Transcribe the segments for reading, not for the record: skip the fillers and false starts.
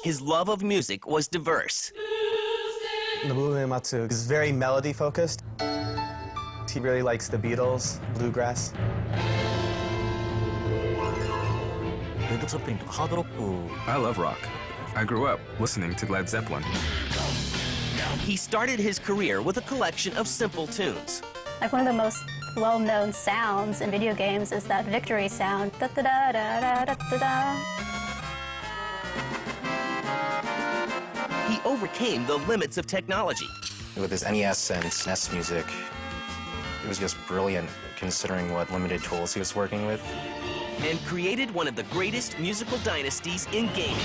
His love of music was diverse. Nobuo Uematsu is very melody-focused. He really likes the Beatles, bluegrass. I love rock. I grew up listening to Led Zeppelin. He started his career with a collection of simple tunes. Like one of the most well-known sounds in video games is that victory sound. Da da da da da da da. He overcame the limits of technology. With his NES and SNES music, it was just brilliant considering what limited tools he was working with. And created one of the greatest musical dynasties in gaming.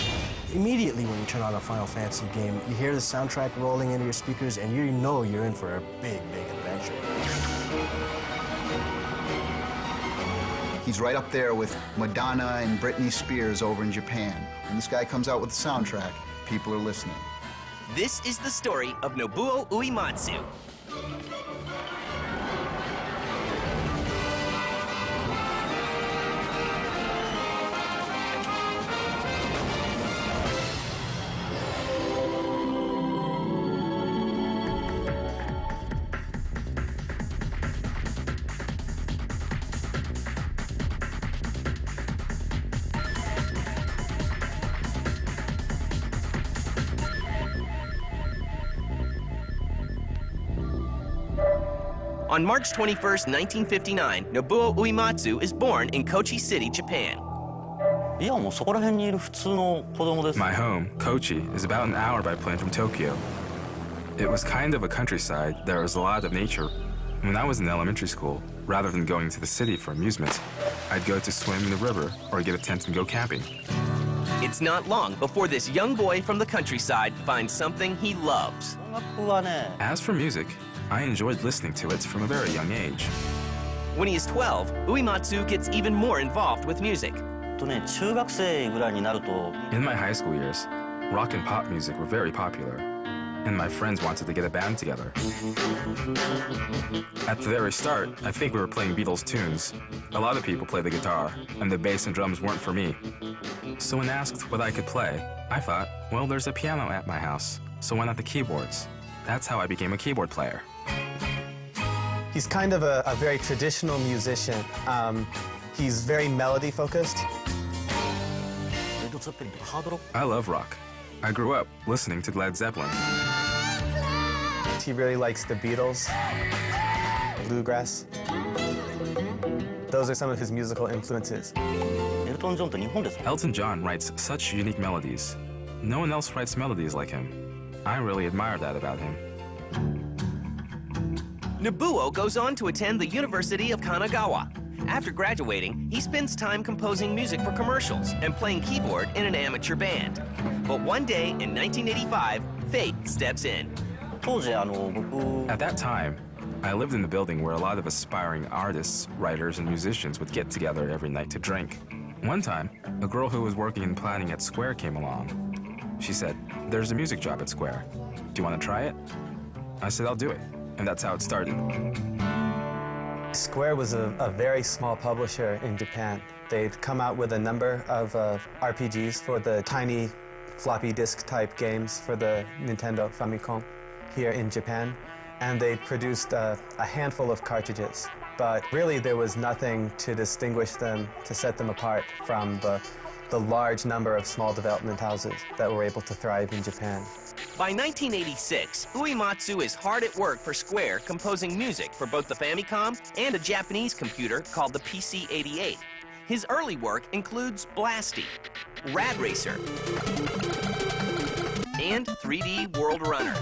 Immediately when you turn on a Final Fantasy game, you hear the soundtrack rolling into your speakers and you know you're in for a big, big adventure. He's right up there with Madonna and Britney Spears over in Japan. When this guy comes out with a soundtrack, people are listening. This is the story of Nobuo Uematsu. On March 21st, 1959, Nobuo Uematsu is born in Kochi City, Japan. My home, Kochi, is about an hour by plane from Tokyo. It was kind of a countryside. There was a lot of nature. When I was in elementary school, rather than going to the city for amusement, I'd go to swim in the river or get a tent and go camping. It's not long before this young boy from the countryside finds something he loves. As for music, I enjoyed listening to it from a very young age. When he is 12, Uematsu gets even more involved with music. In my high school years, rock and pop music were very popular, and my friends wanted to get a band together. At the very start, I think we were playing Beatles tunes. A lot of people play the guitar, and the bass and drums weren't for me. So when asked what I could play, I thought, well, there's a piano at my house, so why not the keyboards? That's how I became a keyboard player. He's kind of a very traditional musician. He's very melody-focused. I love rock. I grew up listening to Led Zeppelin. He really likes the Beatles, bluegrass. Those are some of his musical influences. Elton John writes such unique melodies. No one else writes melodies like him. I really admire that about him. Nobuo goes on to attend the University of Kanagawa. After graduating, he spends time composing music for commercials and playing keyboard in an amateur band. But one day in 1985, fate steps in. At that time, I lived in the building where a lot of aspiring artists, writers, and musicians would get together every night to drink. One time, a girl who was working in planning at Square came along. She said, "There's a music job at Square. Do you want to try it?" I said, "I'll do it." And that's how it started. Square was a very small publisher in Japan. They'd come out with a number of RPGs for the tiny floppy disk type games for the Nintendo Famicom here in Japan. And they produced a handful of cartridges. But really there was nothing to distinguish them, to set them apart from the large number of small development houses that were able to thrive in Japan. By 1986, Uematsu is hard at work for Square, composing music for both the Famicom and a Japanese computer called the PC-88. His early work includes Blasty, Rad Racer, and 3D World Runner.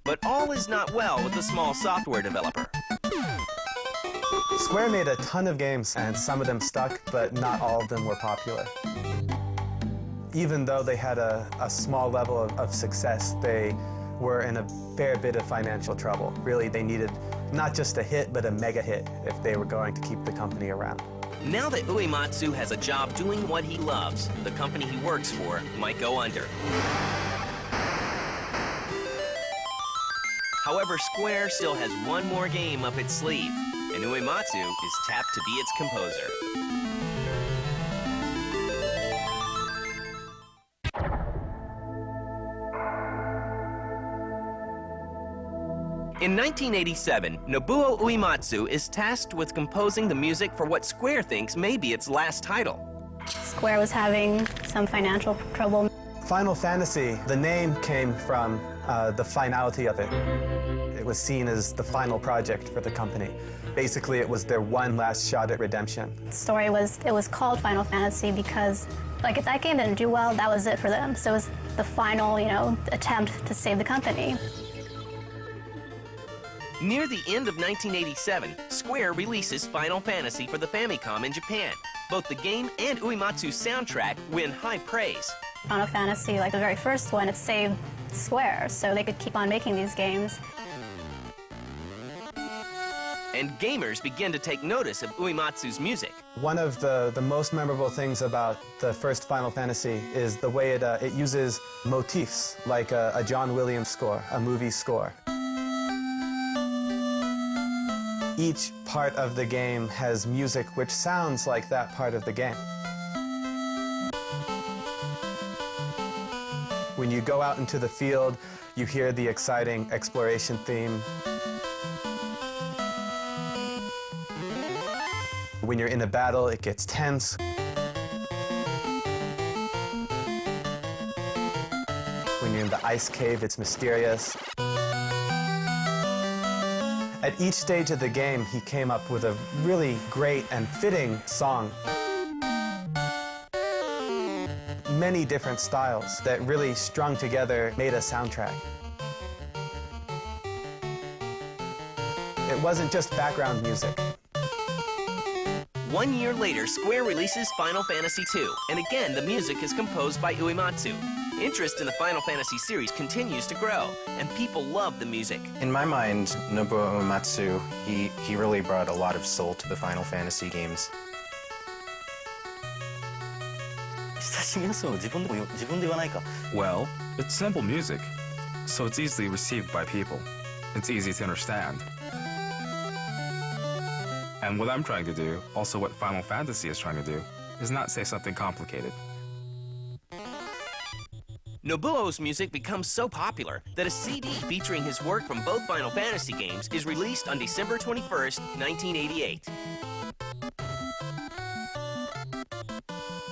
But all is not well with the small software developer. Square made a ton of games, and some of them stuck, but not all of them were popular. Even though they had a small level of success, they were in a fair bit of financial trouble. Really, they needed not just a hit, but a mega hit if they were going to keep the company around. Now that Uematsu has a job doing what he loves, the company he works for might go under. However, Square still has one more game up its sleeve, and Uematsu is tapped to be its composer. In 1987, Nobuo Uematsu is tasked with composing the music for what Square thinks may be its last title. Square was having some financial trouble. Final Fantasy, the name came from the finality of it. It was seen as the final project for the company. Basically, it was their one last shot at redemption. The story was, it was called Final Fantasy because, like, if that game didn't do well, that was it for them. So it was the final, attempt to save the company. Near the end of 1987, Square releases Final Fantasy for the Famicom in Japan. Both the game and Uematsu's soundtrack win high praise. Final Fantasy, like the very first one, it saved Square, so they could keep on making these games. And gamers begin to take notice of Uematsu's music. One of the most memorable things about the first Final Fantasy is the way it uses motifs, like a John Williams score, a movie score. Each part of the game has music which sounds like that part of the game. When you go out into the field, you hear the exciting exploration theme. When you're in a battle, it gets tense. When you're in the ice cave, it's mysterious. At each stage of the game, he came up with a really great and fitting song. Many different styles that really strung together made a soundtrack. It wasn't just background music. 1 year later, Square releases Final Fantasy II, and again the music is composed by Uematsu. Interest in the Final Fantasy series continues to grow, and people love the music. In my mind, Nobuo Uematsu, he really brought a lot of soul to the Final Fantasy games. Well, it's simple music, so it's easily received by people. It's easy to understand. And what I'm trying to do, also what Final Fantasy is trying to do, is not say something complicated. Nobuo's music becomes so popular that a CD featuring his work from both Final Fantasy games is released on December 21st, 1988.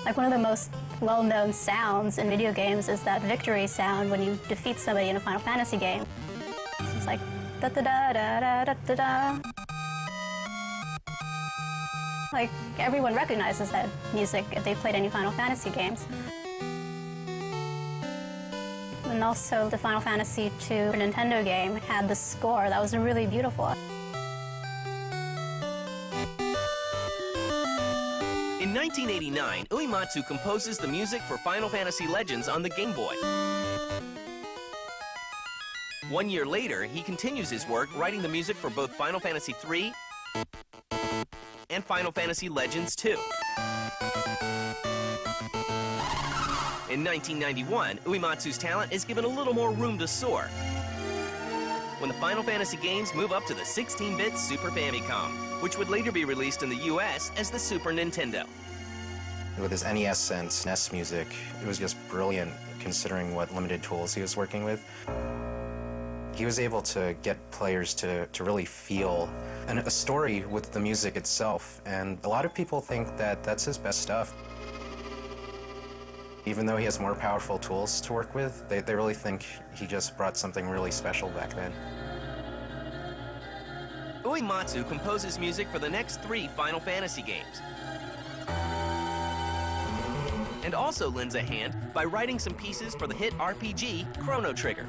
Like, one of the most well-known sounds in video games is that victory sound when you defeat somebody in a Final Fantasy game. It's like da-da-da-da-da-da-da. Like, everyone recognizes that music if they've played any Final Fantasy games. And also, the Final Fantasy II Nintendo game had the score that was really beautiful. In 1989, Uematsu composes the music for Final Fantasy Legends on the Game Boy. 1 year later, he continues his work writing the music for both Final Fantasy III and Final Fantasy Legends II. In 1991, Uematsu's talent is given a little more room to soar when the Final Fantasy games move up to the 16-bit Super Famicom, which would later be released in the US as the Super Nintendo. With his NES and SNES music, it was just brilliant considering what limited tools he was working with. He was able to get players to really feel a story with the music itself, and a lot of people think that that's his best stuff. Even though he has more powerful tools to work with, they really think he just brought something really special back then. Uematsu composes music for the next 3 Final Fantasy games, and also lends a hand by writing some pieces for the hit RPG Chrono Trigger.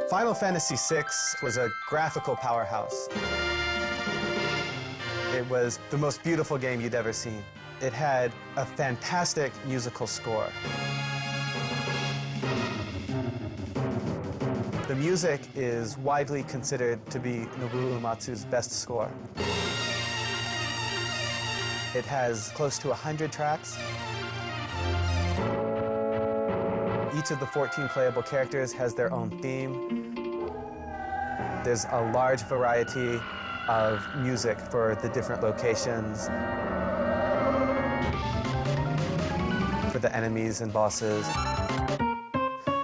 Final Fantasy VI was a graphical powerhouse. It was the most beautiful game you'd ever seen. It had a fantastic musical score. The music is widely considered to be Nobuo Uematsu's best score. It has close to 100 tracks. Each of the 14 playable characters has their own theme. There's a large variety of music for the different locations, for the enemies and bosses.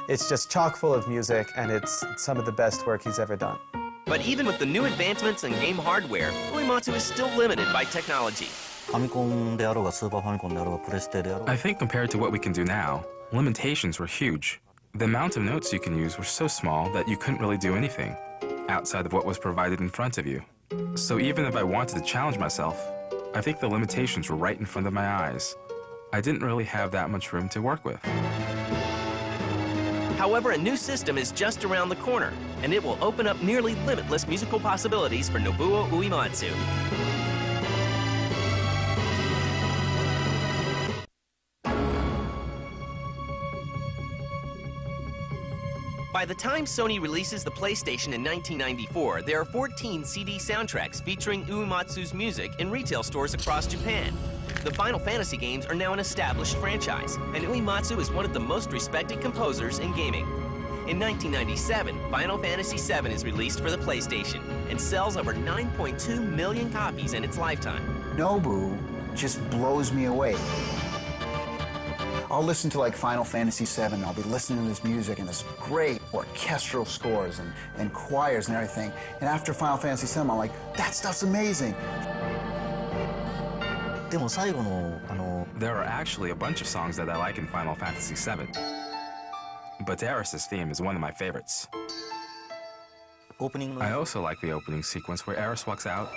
It's just chock full of music, and it's some of the best work he's ever done. But even with the new advancements in game hardware, Uematsu is still limited by technology. I think compared to what we can do now, limitations were huge. The amount of notes you can use were so small that you couldn't really do anything outside of what was provided in front of you. So even if I wanted to challenge myself, I think the limitations were right in front of my eyes. I didn't really have that much room to work with. However, a new system is just around the corner, and it will open up nearly limitless musical possibilities for Nobuo Uematsu. By the time Sony releases the PlayStation in 1994, there are 14 CD soundtracks featuring Uematsu's music in retail stores across Japan. The Final Fantasy games are now an established franchise, and Uematsu is one of the most respected composers in gaming. In 1997, Final Fantasy VII is released for the PlayStation and sells over 9.2 million copies in its lifetime. Nobu just blows me away. I'll listen to like Final Fantasy VII, I'll be listening to this music and this great orchestral scores and choirs and everything. And after Final Fantasy VII, I'm like, that stuff's amazing. There are actually a bunch of songs that I like in Final Fantasy VII. But Aeris's theme is one of my favorites. I also like the opening sequence where Aeris walks out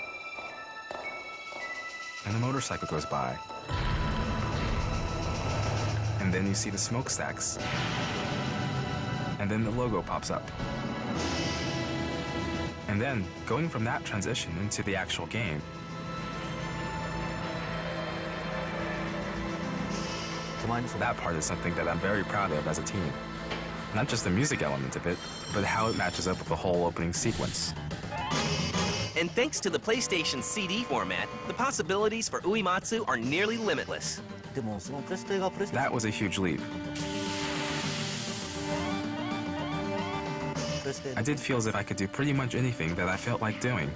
and a motorcycle goes by. And then you see the smokestacks. And then the logo pops up. And then, going from that transition into the actual game, that part is something that I'm very proud of as a team. Not just the music element of it, but how it matches up with the whole opening sequence. And thanks to the PlayStation CD format, the possibilities for Uematsu are nearly limitless. That was a huge leap. I did feel as if I could do pretty much anything that I felt like doing.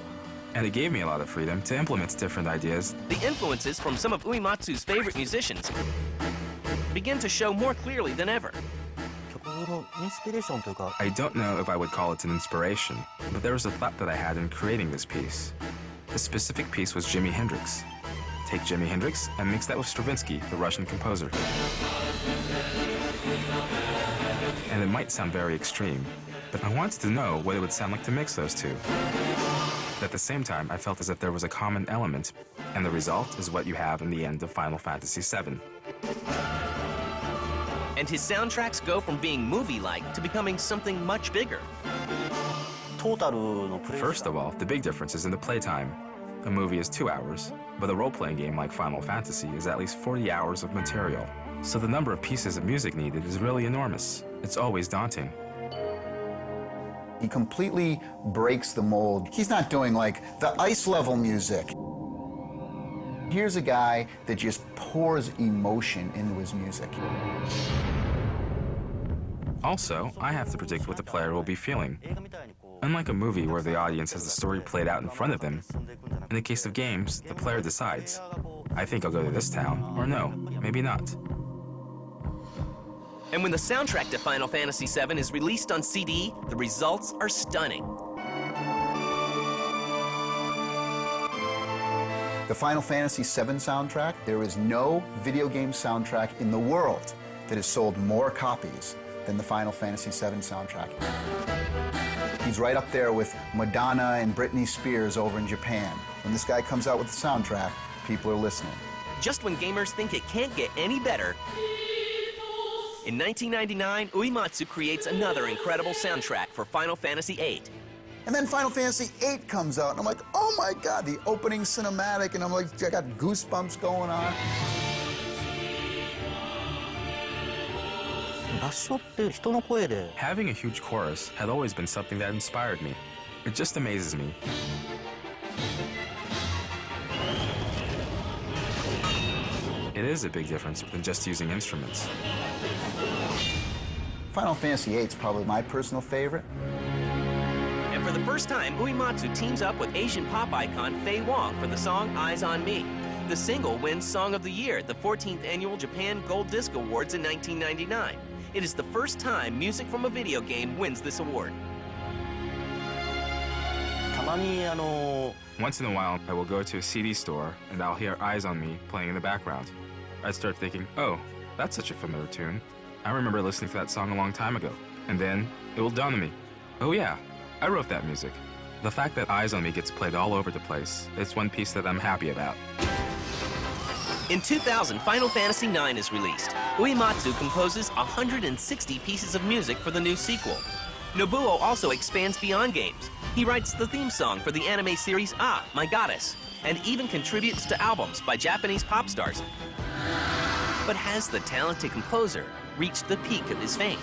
And it gave me a lot of freedom to implement different ideas. The influences from some of Uematsu's favorite musicians begin to show more clearly than ever. I don't know if I would call it an inspiration, but there was a thought that I had in creating this piece. The specific piece was Jimi Hendrix. Take Jimi Hendrix and mix that with Stravinsky, the Russian composer. And it might sound very extreme, but I wanted to know what it would sound like to mix those two. At the same time, I felt as if there was a common element, and the result is what you have in the end of Final Fantasy VII. And his soundtracks go from being movie-like to becoming something much bigger. First of all, the big difference is in the playtime. A movie is 2 hours, but a role-playing game like Final Fantasy is at least 40 hours of material. So the number of pieces of music needed is really enormous. It's always daunting. He completely breaks the mold. He's not doing like the ice level music. Here's a guy that just pours emotion into his music. Also, I have to predict what the player will be feeling. Unlike a movie where the audience has the story played out in front of them, in the case of games, the player decides, I think I'll go to this town, or no, maybe not. And when the soundtrack to Final Fantasy VII is released on CD, the results are stunning. The Final Fantasy VII soundtrack, there is no video game soundtrack in the world that has sold more copies than the Final Fantasy VII soundtrack. He's right up there with Madonna and Britney Spears over in Japan. When this guy comes out with the soundtrack, people are listening. Just when gamers think it can't get any better, in 1999, Uematsu creates another incredible soundtrack for Final Fantasy VIII. And then Final Fantasy VIII comes out, and I'm like, oh my God, the opening cinematic, and I'm like, I got goosebumps going on. Having a huge chorus had always been something that inspired me. It just amazes me. It is a big difference than just using instruments. Final Fantasy VIII is probably my personal favorite. And for the first time, Uematsu teams up with Asian pop icon Faye Wong for the song Eyes on Me. The single wins Song of the Year at the 14th Annual Japan Gold Disc Awards in 1999. It is the first time music from a video game wins this award. Once in a while, I will go to a CD store and I'll hear Eyes on Me playing in the background. I'd start thinking, oh, that's such a familiar tune. I remember listening to that song a long time ago. And then it will dawn on me, oh yeah, I wrote that music. The fact that Eyes on Me gets played all over the place is one piece that I'm happy about. In 2000, Final Fantasy IX is released. Uematsu composes 160 pieces of music for the new sequel. Nobuo also expands beyond games. He writes the theme song for the anime series Ah, My Goddess, and even contributes to albums by Japanese pop stars. But has the talented composer reached the peak of his fame?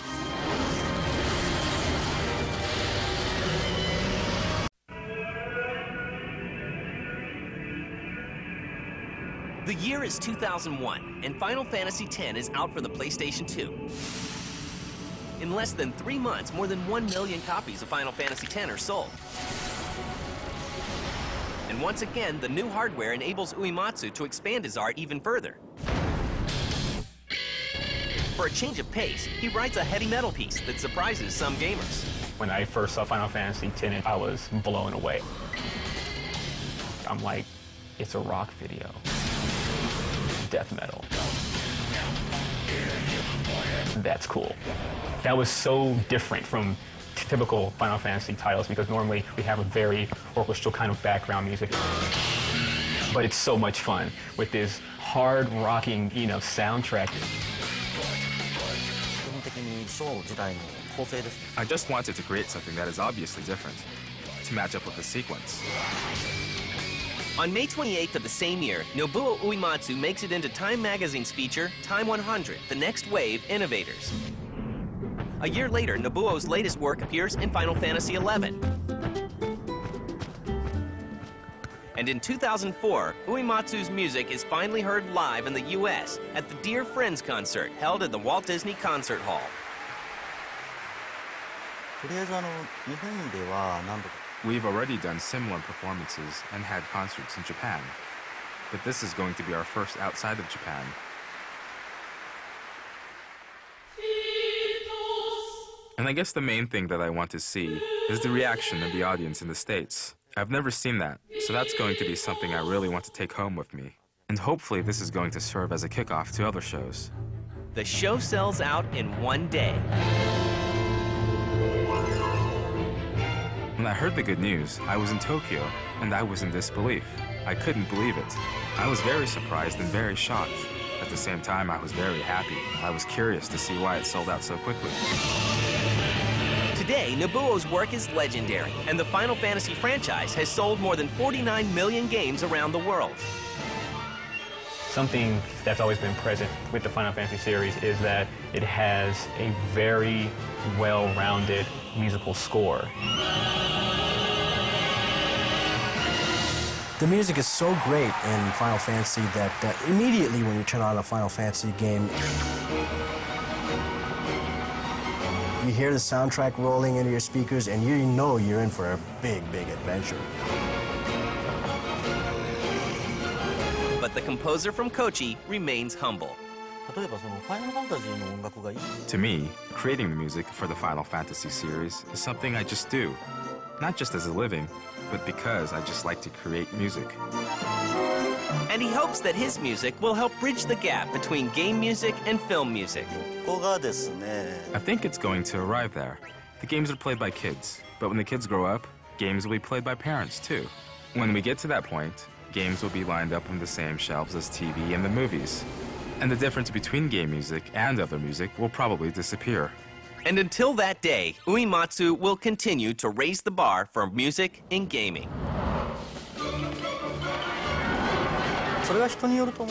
The year is 2001, and Final Fantasy X is out for the PlayStation 2. In less than 3 months, more than 1 million copies of Final Fantasy X are sold. And once again, the new hardware enables Uematsu to expand his art even further. For a change of pace, he writes a heavy metal piece that surprises some gamers. When I first saw Final Fantasy X, I was blown away. I'm like, it's a rock video. Death metal. That's cool. That was so different from typical Final Fantasy titles because normally we have a very orchestral kind of background music. But it's so much fun with this hard rocking, soundtrack. I just wanted to create something that is obviously different, to match up with the sequence. On May 28th of the same year, Nobuo Uematsu makes it into Time magazine's feature, Time 100, The Next Wave Innovators. A year later, Nobuo's latest work appears in Final Fantasy XI. And in 2004, Uematsu's music is finally heard live in the US at the Dear Friends concert held at the Walt Disney Concert Hall. We've already done similar performances and had concerts in Japan, but this is going to be our first outside of Japan. And I guess the main thing that I want to see is the reaction of the audience in the States. I've never seen that, so that's going to be something I really want to take home with me. And hopefully this is going to serve as a kickoff to other shows. The show sells out in one day. When I heard the good news, I was in Tokyo, and I was in disbelief. I couldn't believe it. I was very surprised and very shocked. At the same time, I was very happy. I was curious to see why it sold out so quickly. Today, Nobuo's work is legendary, and the Final Fantasy franchise has sold more than 49 million games around the world. Something that's always been present with the Final Fantasy series is that it has a very well-rounded musical score. The music is so great in Final Fantasy that immediately when you turn on a Final Fantasy game, you hear the soundtrack rolling into your speakers and you know you're in for a big, big adventure. But the composer from Kochi remains humble. To me, creating the music for the Final Fantasy series is something I just do. Not just as a living, but because I just like to create music. And he hopes that his music will help bridge the gap between game music and film music. I think it's going to arrive there. The games are played by kids, but when the kids grow up, games will be played by parents too. When we get to that point, games will be lined up on the same shelves as TV and the movies. And the difference between game music and other music will probably disappear. And until that day, Uematsu will continue to raise the bar for music in gaming.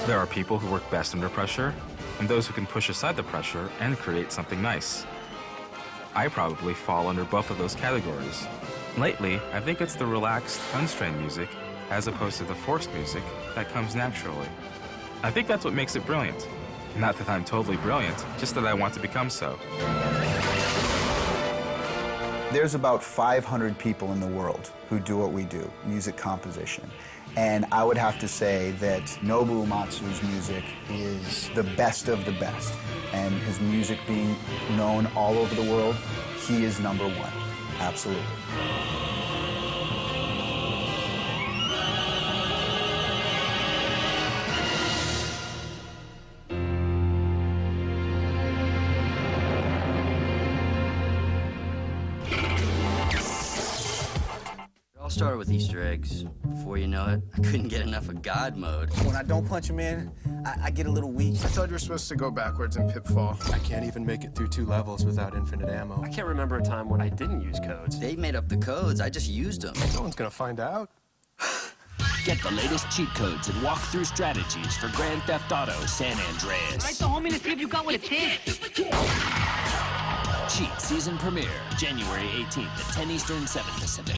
There are people who work best under pressure, and those who can push aside the pressure and create something nice. I probably fall under both of those categories. Lately, I think it's the relaxed, unstrained music, as opposed to the forced music, that comes naturally. I think that's what makes it brilliant. Not that I'm totally brilliant, just that I want to become so. There's about 500 people in the world who do what we do, music composition. And I would have to say that Nobuo Uematsu's music is the best of the best. And his music being known all over the world, he is number one. Absolutely. It all started with Easter eggs. Before you know it, I couldn't get enough of God mode. When I don't punch him in, I get a little weak. I thought you were supposed to go backwards in Pitfall. I can't even make it through 2 levels without infinite ammo. I can't remember a time when I didn't use codes. They made up the codes, I just used them. No one's gonna find out. Get the latest cheat codes and walk-through strategies for Grand Theft Auto San Andreas. Write the homie to see if you got what it takes. Cheat season premiere, January 18th at 10 Eastern, 7 Pacific.